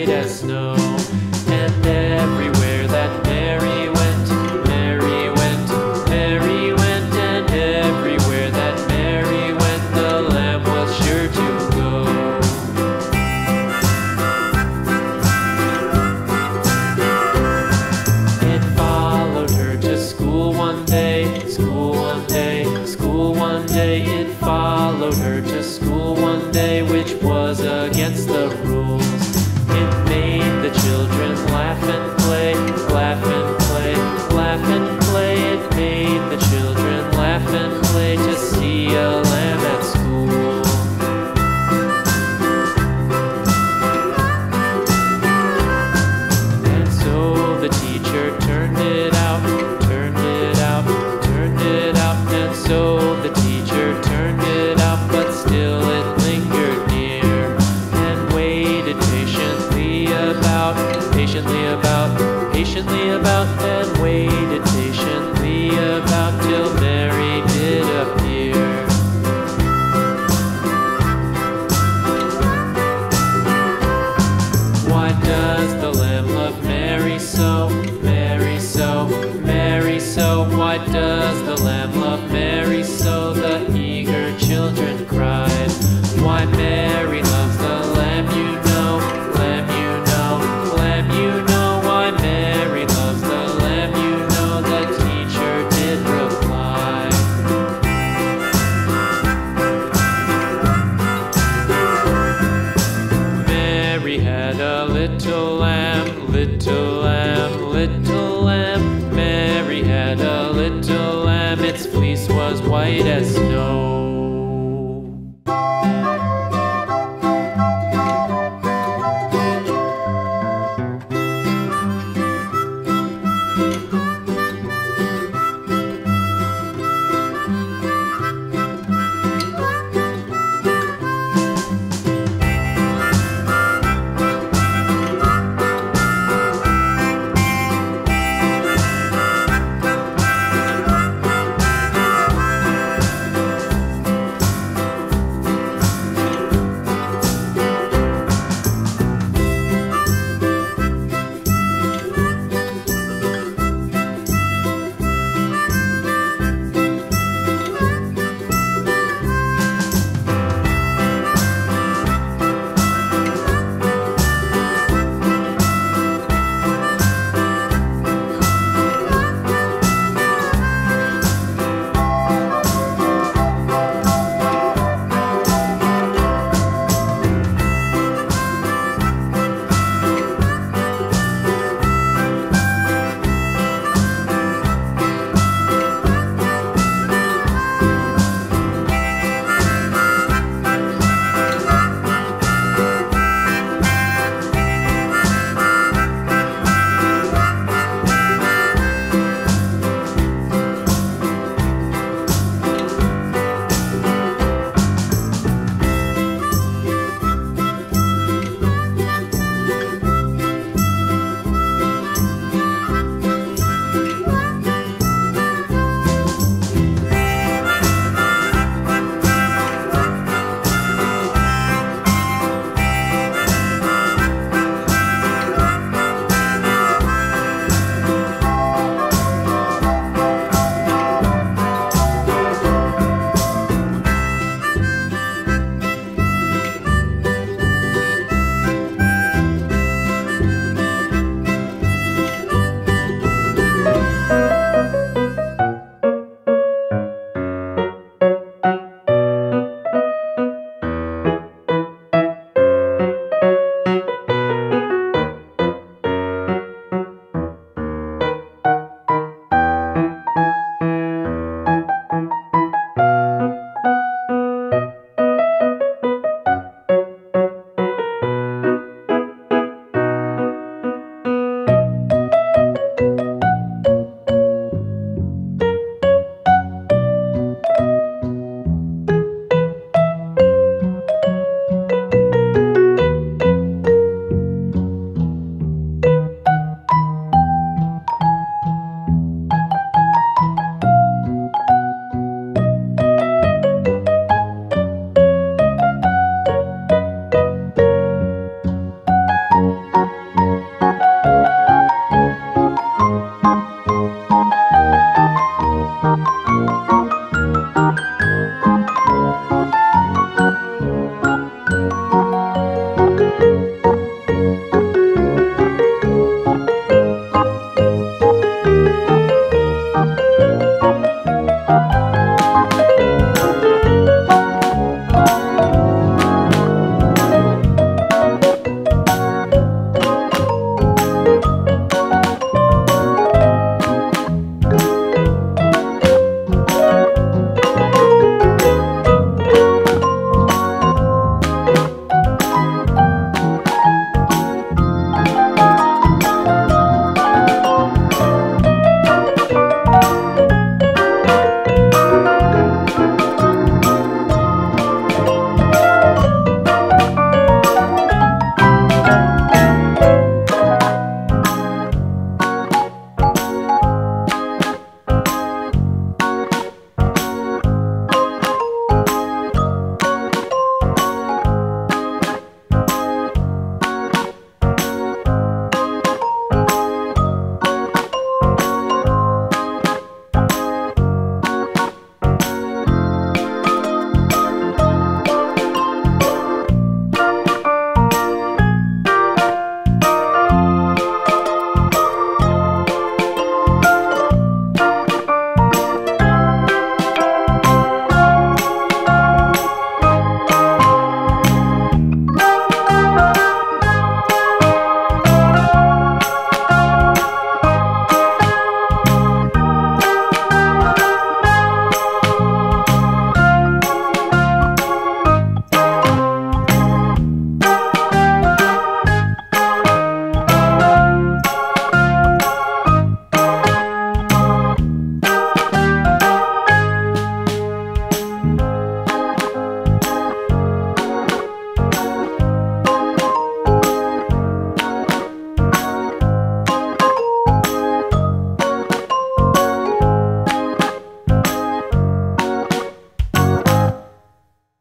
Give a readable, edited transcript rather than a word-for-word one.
white as snow. And everywhere that Mary went, Mary went, Mary went, and everywhere that Mary went, the lamb was sure to go. It followed her to school one day, school one day, school one day. It followed her to school one day, which was against the rules. It made the children laugh and play, laugh and play, laugh and play. It made the children laugh and play to see a lamb at school. And so the teacher turned it out, turned it out, turned it out. And so the teacher turned it out, but still it lingered near and waited patiently about, patiently about, patiently about, and waited patiently about till Mary did appear. Why does the lamb love Mary so, Mary so, Mary so? Why does the lamb love Mary so? The eager children cried. Why Mary loves the lamb, you know, lamb, you know, lamb, you know. Why Mary loves the lamb, you know, the teacher did reply. Mary had a little lamb, little lamb, little lamb. Mary had a little lamb, its fleece was white as snow.